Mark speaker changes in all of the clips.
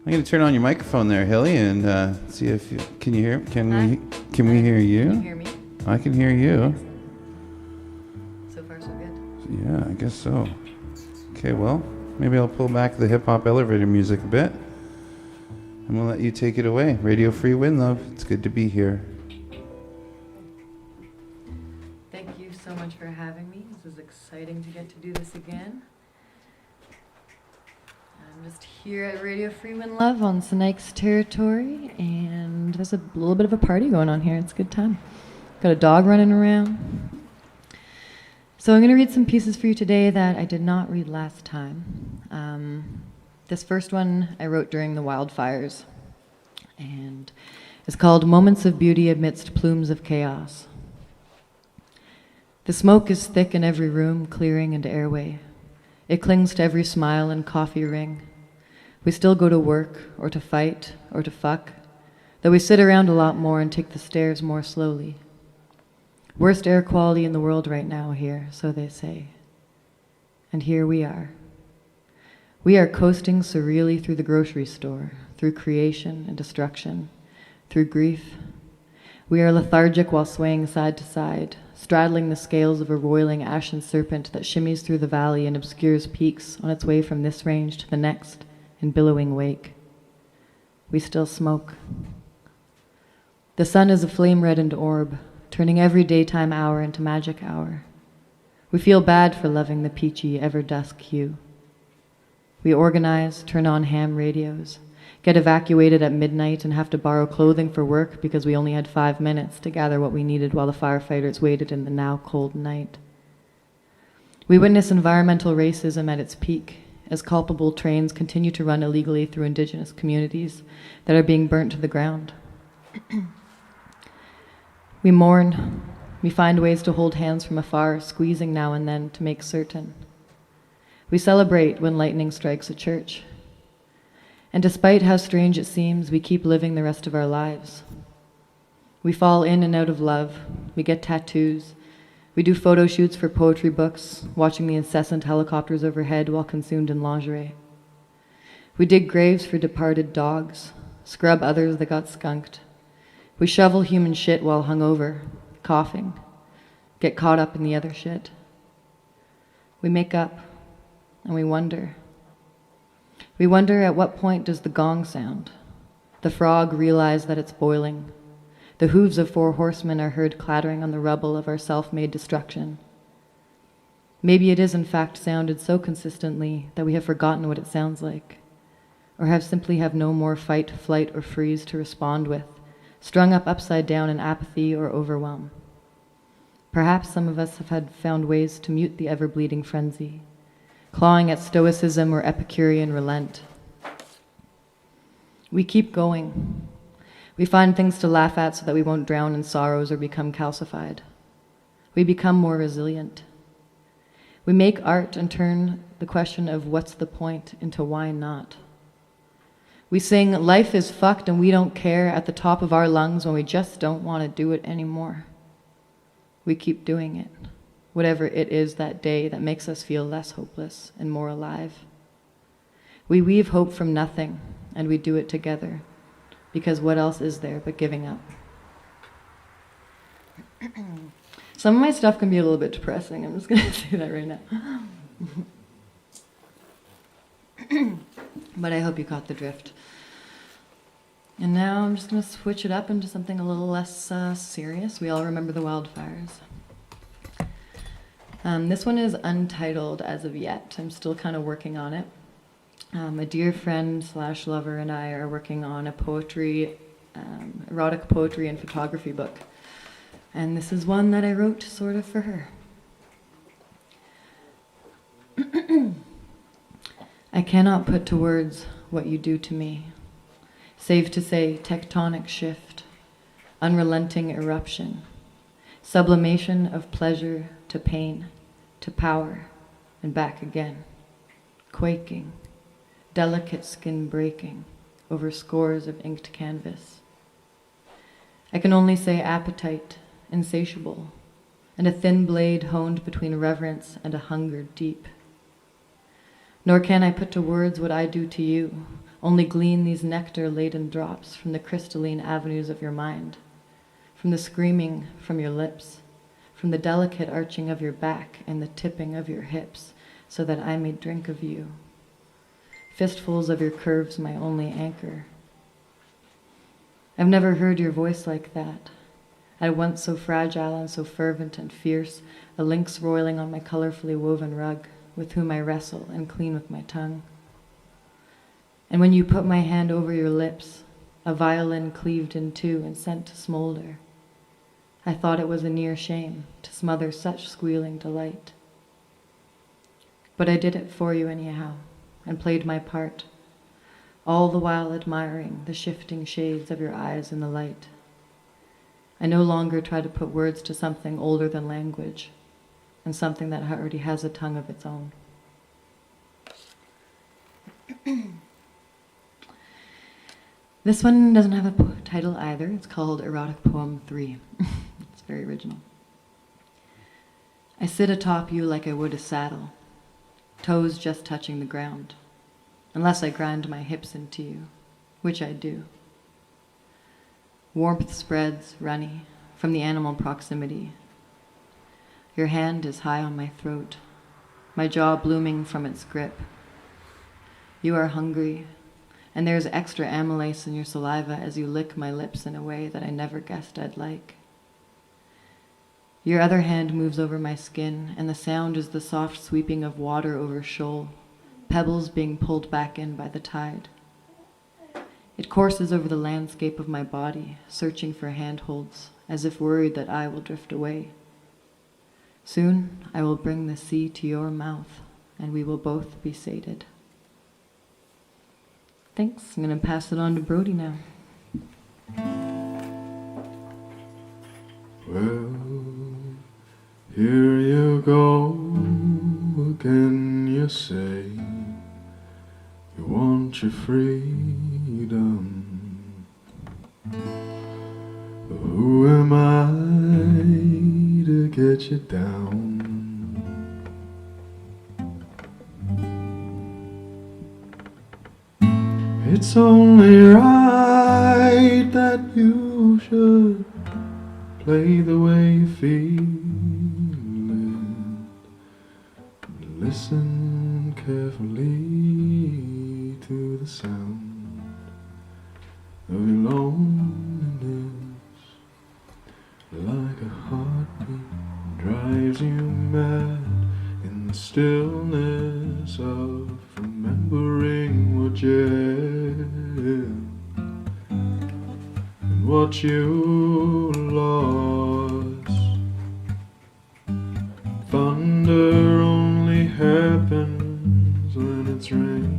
Speaker 1: I'm going to turn on your microphone there, Hilly, and see if you can you hear. Can we hear you?
Speaker 2: Can you hear me?
Speaker 1: I can hear you.
Speaker 2: So far, so good.
Speaker 1: Yeah, I guess so. Okay, well, maybe I'll pull back the hip hop elevator music a bit, and we'll let you take it away. Radio Free Winlove. It's good to be here.
Speaker 2: Thank you so much for having me. This is exciting to get to do this again. I'm just here at Radio Free Winlove on Snike's territory, and there's a little bit of a party going on here. It's a good time. Got a dog running around. So I'm going to read some pieces for you today that I did not read last time. This first one I wrote during the wildfires, and it's called Moments of Beauty Amidst Plumes of Chaos. The smoke is thick in every room, clearing into airway. It clings to every smile and coffee ring. We still go to work, or to fight, or to fuck, though we sit around a lot more and take the stairs more slowly. Worst air quality in the world right now here, so they say. And here we are. We are coasting surreally through the grocery store, through creation and destruction, through grief. We are lethargic while swaying side to side, straddling the scales of a roiling ashen serpent that shimmies through the valley and obscures peaks on its way from this range to the next in billowing wake. We still smoke. The sun is a flame-reddened orb, turning every daytime hour into magic hour. We feel bad for loving the peachy, ever-dusk hue. We organize, turn on ham radios, get evacuated at midnight and have to borrow clothing for work because we only had 5 minutes to gather what we needed while the firefighters waited in the now cold night. We witness environmental racism at its peak as culpable trains continue to run illegally through indigenous communities that are being burnt to the ground. We mourn. We find ways to hold hands from afar, squeezing now and then to make certain. We celebrate when lightning strikes a church. And despite how strange it seems, we keep living the rest of our lives. We fall in and out of love. We get tattoos. We do photo shoots for poetry books, watching the incessant helicopters overhead while consumed in lingerie. We dig graves for departed dogs, scrub others that got skunked. We shovel human shit while hungover, coughing, get caught up in the other shit. We make up, and we wonder. We wonder at what point does the gong sound? The frog realize that it's boiling. The hooves of 4 horsemen are heard clattering on the rubble of our self-made destruction. Maybe it is in fact sounded so consistently that we have forgotten what it sounds like, or simply have no more fight, flight, or freeze to respond with, strung up upside down in apathy or overwhelm. Perhaps some of us have found ways to mute the ever-bleeding frenzy, clawing at stoicism or Epicurean relent. We keep going. We find things to laugh at so that we won't drown in sorrows or become calcified. We become more resilient. We make art and turn the question of what's the point into why not. We sing, life is fucked and we don't care at the top of our lungs when we just don't want to do it anymore. We keep doing it. Whatever it is that day that makes us feel less hopeless and more alive. We weave hope from nothing, and we do it together, because what else is there but giving up? Some of my stuff can be a little bit depressing, I'm just going to say that right now. But I hope you caught the drift. And now I'm just going to switch it up into something a little less serious. We all remember the wildfires. This one is untitled as of yet. I'm still kind of working on it. A dear friend / lover and I are working on a erotic poetry and photography book. And this is one that I wrote sort of for her. I cannot put to words what you do to me, save to say tectonic shift, unrelenting eruption, sublimation of pleasure to pain, to power, and back again, quaking, delicate skin breaking over scores of inked canvas. I can only say appetite, insatiable, and a thin blade honed between reverence and a hunger deep. Nor can I put to words what I do to you, only glean these nectar-laden drops from the crystalline avenues of your mind, from the screaming from your lips, from the delicate arching of your back and the tipping of your hips, so that I may drink of you. Fistfuls of your curves, my only anchor. I've never heard your voice like that. At once so fragile and so fervent and fierce, a lynx roiling on my colorfully woven rug, with whom I wrestle and clean with my tongue. And when you put my hand over your lips, a violin cleaved in two and sent to smolder, I thought it was a near shame to smother such squealing delight. But I did it for you anyhow, and played my part, all the while admiring the shifting shades of your eyes in the light. I no longer try to put words to something older than language, and something that already has a tongue of its own. This one doesn't have a title either. It's called Erotic Poem 3. It's very original. I sit atop you like I would a saddle, toes just touching the ground, unless I grind my hips into you, which I do. Warmth spreads, runny, from the animal proximity. Your hand is high on my throat, my jaw blooming from its grip. You are hungry, and there's extra amylase in your saliva as you lick my lips in a way that I never guessed I'd like. Your other hand moves over my skin, and the sound is the soft sweeping of water over shoal, pebbles being pulled back in by the tide. It courses over the landscape of my body, searching for handholds, as if worried that I will drift away. Soon I will bring the sea to your mouth, and we will both be sated. Thanks. I'm going to pass it on to Brody now.
Speaker 3: Well, here you go again, you say you want your freedom. Who am I to get you down? It's only right that you should play the way you feel it. Listen carefully to the sound of your loneliness, like a heartbeat drives you mad in the stillness of remembering what you had and what you lost. Thunder only happens when it's raining.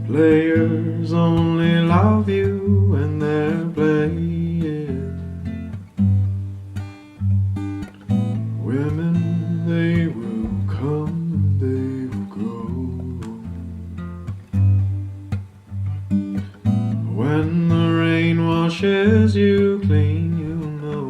Speaker 3: Players only love you when they're playing. Women, they will come, they will go. When the rain washes you clean, you'll know.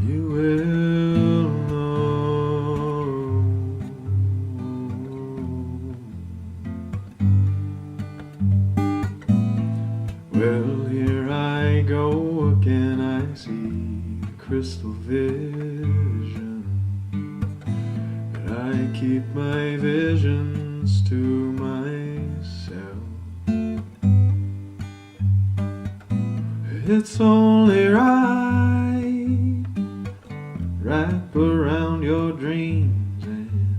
Speaker 3: You will know. Well, here I go again, I see crystal vision, and I keep my visions to myself. It's only right, wrap around your dreams, and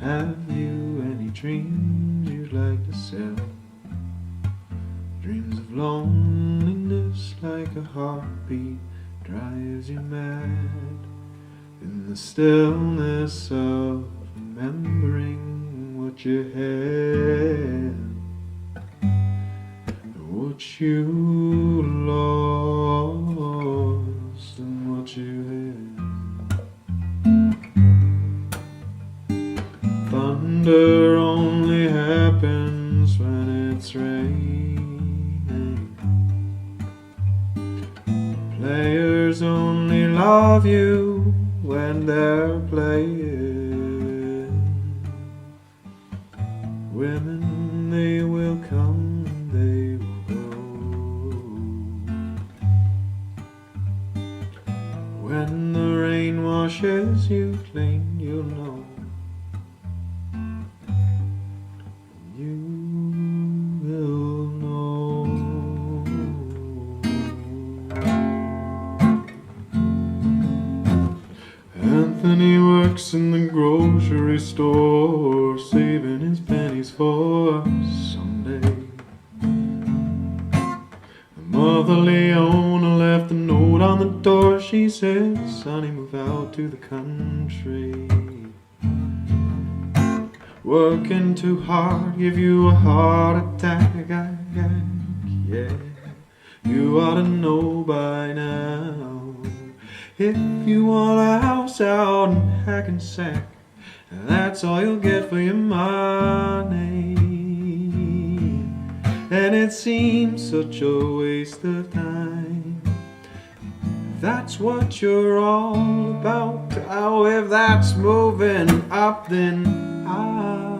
Speaker 3: have you any dreams you'd like to sell? Dreams of loneliness, like a heartbeat drives you mad in the stillness of remembering what you had and what you lost and what you had. Thunder only happens when it's raining. Players only love you when they're playing. Women, they will come, they will go. When the rain washes you clean, you'll know. You will know. Anthony works in the grocery store, saving his pennies for someday. Mother Leona left a note on the door. She said, "Sonny, move out to the country. Working too hard, give you a heart attack. Yeah, you ought to know by now. If you want a house out in Hackensack, that's all you'll get for your money. And it seems such a waste of time. That's what you're all about. Oh, if that's moving up, then I'm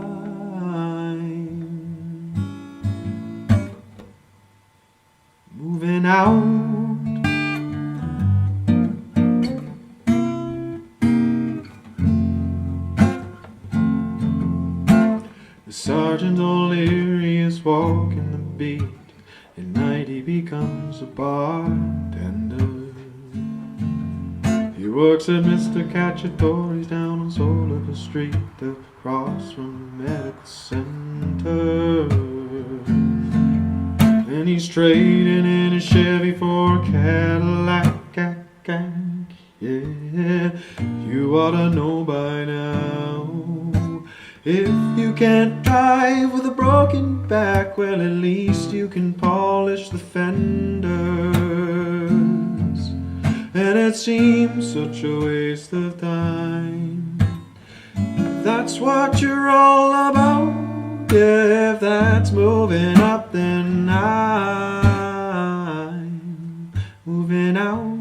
Speaker 3: moving out. Sergeant O'Leary is walking the beat. At night he becomes a bartender. He works at Mr. Cacciatore's down on Soliver Street, across from the medical center. And he's trading in his Chevy for a Cadillac. Yeah, you ought to know by now. If you can't drive with a broken back, well, at least you can polish the fenders. And it seems such a waste of time. That's what you're all about. Yeah, if that's moving up, then I'm moving out.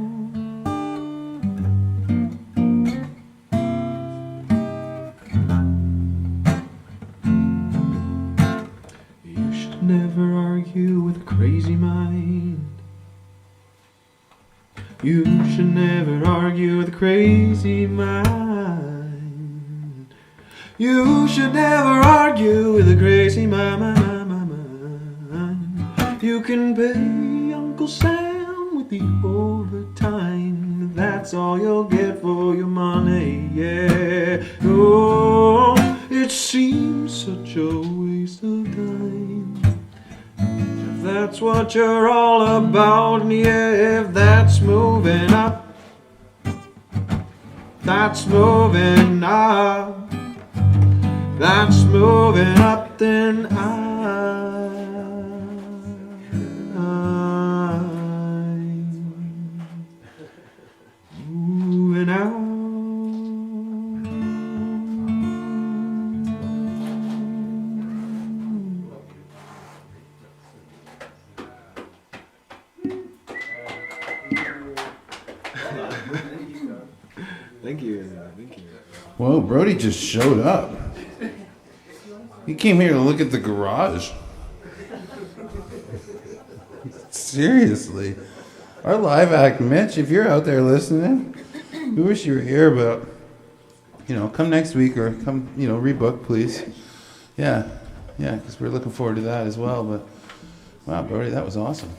Speaker 3: Never argue with a crazy mind. You should never argue with a crazy mind. You should never argue with a crazy mind. You can pay Uncle Sam with the overtime. That's all you'll get for your money, yeah. Oh, it seems such a waste of time. If that's what you're all about, and yeah, if that's moving up, that's moving up, that's moving up, then I'm moving out. Thank you.
Speaker 1: Whoa, Brody just showed up. He came here to look at the garage. Seriously. Our live act, Mitch, if you're out there listening, we wish you were here, but, come next week or come, rebook, please. Yeah, because we're looking forward to that as well. But, wow, Brody, that was awesome.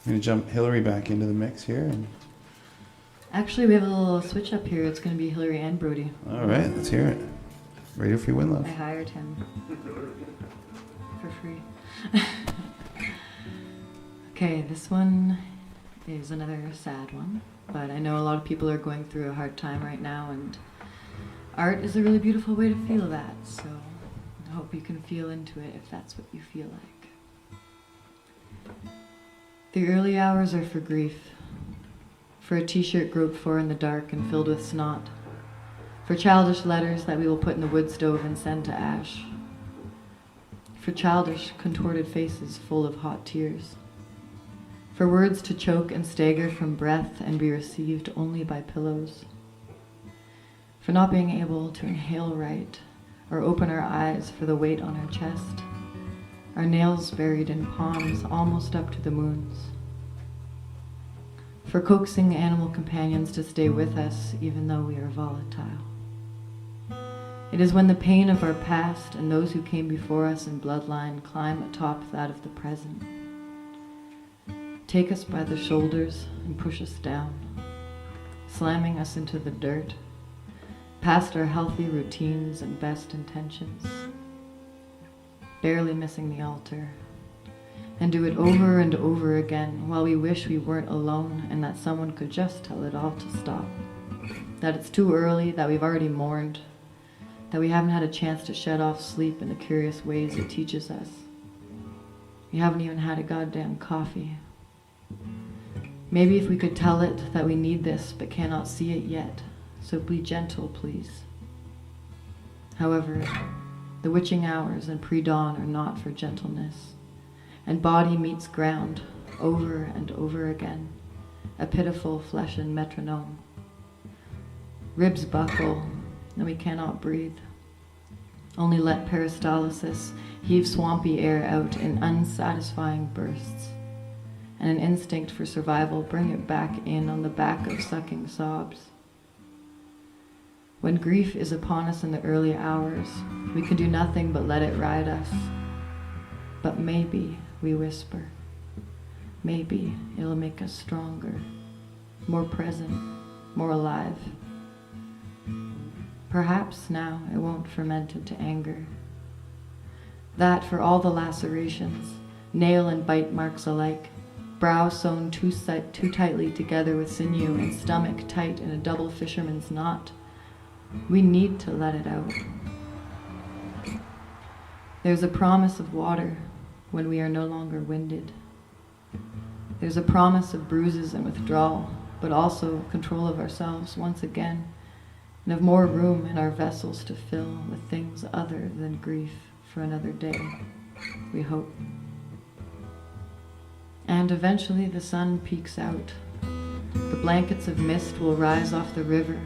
Speaker 1: I'm going to jump Hillary back into the mix here.
Speaker 2: Actually, we have a little switch up here. It's going to be Hilary and Brody.
Speaker 1: All right, let's hear it. Radio Free Winlove.
Speaker 2: I hired him for free. Okay, this one is another sad one, but I know a lot of people are going through a hard time right now, and art is a really beautiful way to feel that, so I hope you can feel into it if that's what you feel like. The early hours are for grief. For a t-shirt groped for in the dark and filled with snot. For childish letters that we will put in the wood stove and send to ash. For childish, contorted faces full of hot tears. For words to choke and stagger from breath and be received only by pillows. for not being able to inhale right or open our eyes for the weight on our chest, our nails buried in palms almost up to the moons, for coaxing animal companions to stay with us even though we are volatile. It is when the pain of our past and those who came before us in bloodline climb atop that of the present, take us by the shoulders and push us down, slamming us into the dirt, past our healthy routines and best intentions, barely missing the altar, and do it over and over again while we wish we weren't alone and that someone could just tell it all to stop, that it's too early, that we've already mourned, that we haven't had a chance to shed off sleep in the curious ways it teaches us. We haven't even had a goddamn coffee. Maybe if we could tell it that we need this but cannot see it yet, so be gentle, please. However, the witching hours and pre-dawn are not for gentleness, and body meets ground over and over again, a pitiful flesh and metronome. Ribs buckle, and we cannot breathe. Only let peristalsis heave swampy air out in unsatisfying bursts, and an instinct for survival bring it back in on the back of sucking sobs. When grief is upon us in the early hours, we can do nothing but let it ride us. But maybe, we whisper, maybe it'll make us stronger, more present, more alive. Perhaps now it won't ferment into anger. That for all the lacerations, nail and bite marks alike, brow sewn too tightly together with sinew and stomach tight in a double fisherman's knot, we need to let it out. There's a promise of water when we are no longer winded. There's a promise of bruises and withdrawal, but also control of ourselves once again, and of more room in our vessels to fill with things other than grief for another day, we hope. And eventually the sun peeks out. The blankets of mist will rise off the river,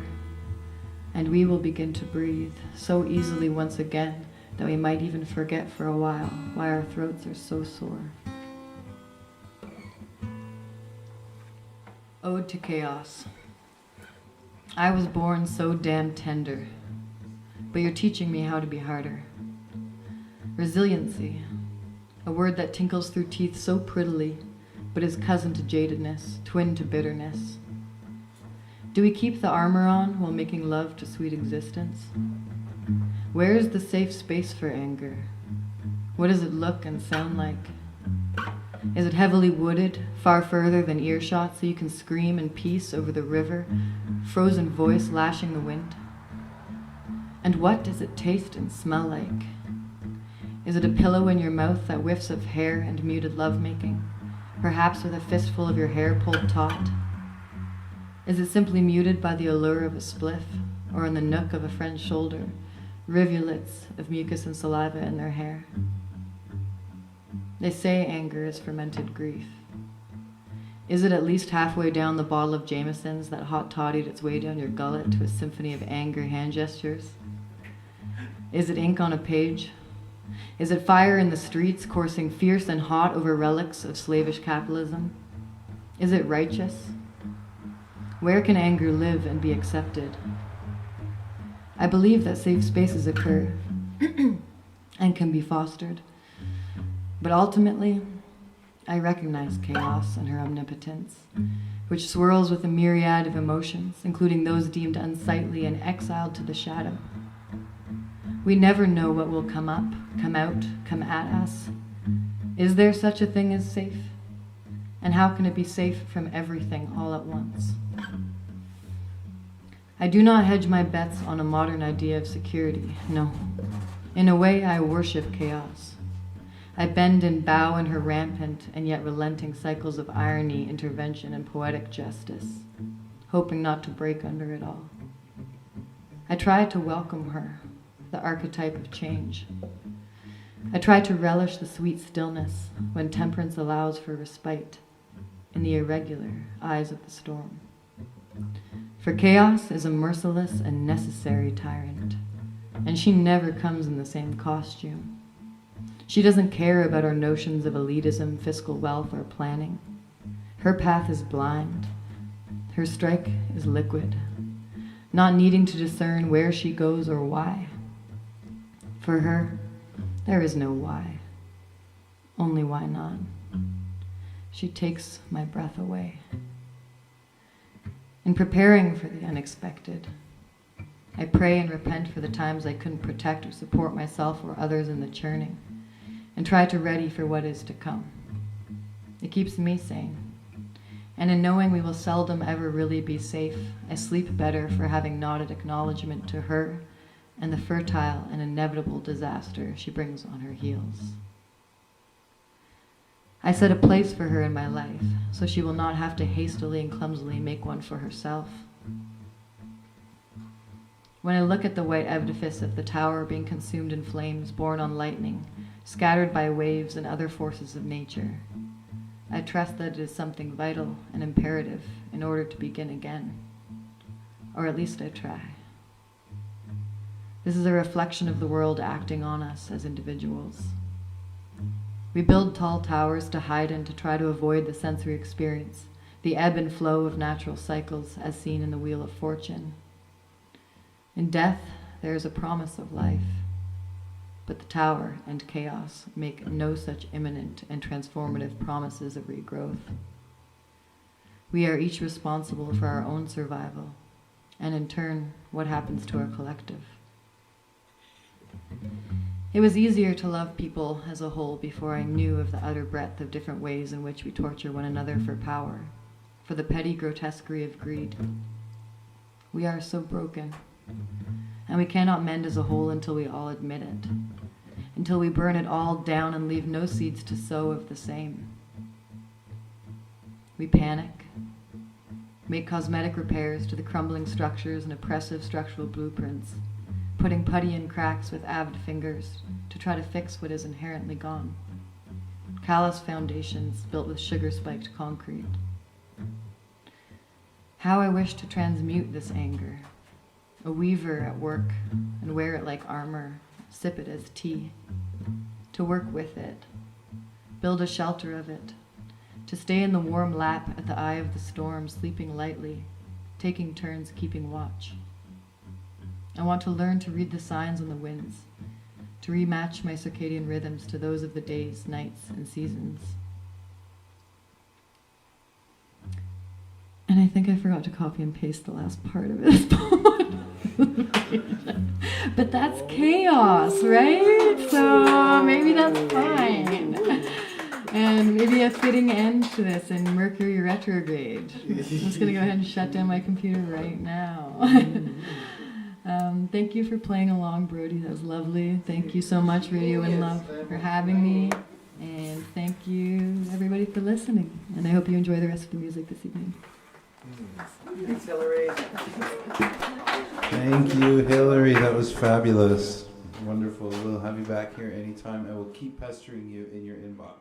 Speaker 2: and we will begin to breathe so easily once again that we might even forget for a while why our throats are so sore. Ode to Chaos. I was born so damn tender, but you're teaching me how to be harder. Resiliency, a word that tinkles through teeth so prettily, but is cousin to jadedness, twin to bitterness. Do we keep the armor on while making love to sweet existence? Where is the safe space for anger? What does it look and sound like? Is it heavily wooded, far further than earshot, so you can scream in peace over the river, frozen voice lashing the wind? And what does it taste and smell like? Is it a pillow in your mouth that whiffs of hair and muted lovemaking, perhaps with a fistful of your hair pulled taut? Is it simply muted by the allure of a spliff, or in the nook of a friend's shoulder, rivulets of mucus and saliva in their hair? They say anger is fermented grief. Is it at least halfway down the bottle of Jameson's that hot toddied its way down your gullet to a symphony of anger hand gestures? Is it ink on a page? Is it fire in the streets coursing fierce and hot over relics of slavish capitalism? Is it righteous? Where can anger live and be accepted? I believe that safe spaces occur and can be fostered. But ultimately, I recognize chaos and her omnipotence, which swirls with a myriad of emotions, including those deemed unsightly and exiled to the shadow. We never know what will come up, come out, come at us. Is there such a thing as safe? And how can it be safe from everything all at once? I do not hedge my bets on a modern idea of security, no. In a way, I worship chaos. I bend and bow in her rampant and yet relenting cycles of irony, intervention, and poetic justice, hoping not to break under it all. I try to welcome her, the archetype of change. I try to relish the sweet stillness when temperance allows for respite in the irregular eyes of the storm. For chaos is a merciless and necessary tyrant, and she never comes in the same costume. She doesn't care about our notions of elitism, fiscal wealth, or planning. Her path is blind. Her strike is liquid, not needing to discern where she goes or why. For her, there is no why, only why not. She takes my breath away. In preparing for the unexpected, I pray and repent for the times I couldn't protect or support myself or others in the churning, and try to ready for what is to come. It keeps me sane. And in knowing we will seldom ever really be safe, I sleep better for having nodded acknowledgement to her and the fertile and inevitable disaster she brings on her heels. I set a place for her in my life, so she will not have to hastily and clumsily make one for herself. When I look at the white edifice of the tower being consumed in flames borne on lightning, scattered by waves and other forces of nature, I trust that it is something vital and imperative in order to begin again. Or at least I try. This is a reflection of the world acting on us as individuals. We build tall towers to hide in, to try to avoid the sensory experience, the ebb and flow of natural cycles as seen in the Wheel of Fortune. In death, there is a promise of life, but the tower and chaos make no such imminent and transformative promises of regrowth. We are each responsible for our own survival, and in turn, what happens to our collective. It was easier to love people as a whole before I knew of the utter breadth of different ways in which we torture one another for power, for the petty grotesquerie of greed. We are so broken, and we cannot mend as a whole until we all admit it, until we burn it all down and leave no seeds to sow of the same. We panic, make cosmetic repairs to the crumbling structures and oppressive structural blueprints, putting putty in cracks with avid fingers to try to fix what is inherently gone. Callous foundations built with sugar-spiked concrete. How I wish to transmute this anger, a weaver at work, and wear it like armor, sip it as tea, to work with it, build a shelter of it, to stay in the warm lap at the eye of the storm, sleeping lightly, taking turns keeping watch. I want to learn to read the signs on the winds, to rematch my circadian rhythms to those of the days, nights, and seasons. And I think I forgot to copy and paste the last part of this poem. But that's chaos, right? So maybe that's fine. And maybe a fitting end to this in Mercury retrograde. I'm just going to go ahead and shut down my computer right now. Thank you for playing along, Brody. That was lovely. Thank you so much, Radio Winlove, for having me. And thank you, everybody, for listening. And I hope you enjoy the rest of the music this evening.
Speaker 4: Thanks, Hillary.
Speaker 1: Thank you, Hillary. That was fabulous. Wonderful. We'll have you back here anytime. I will keep pestering you in your inbox.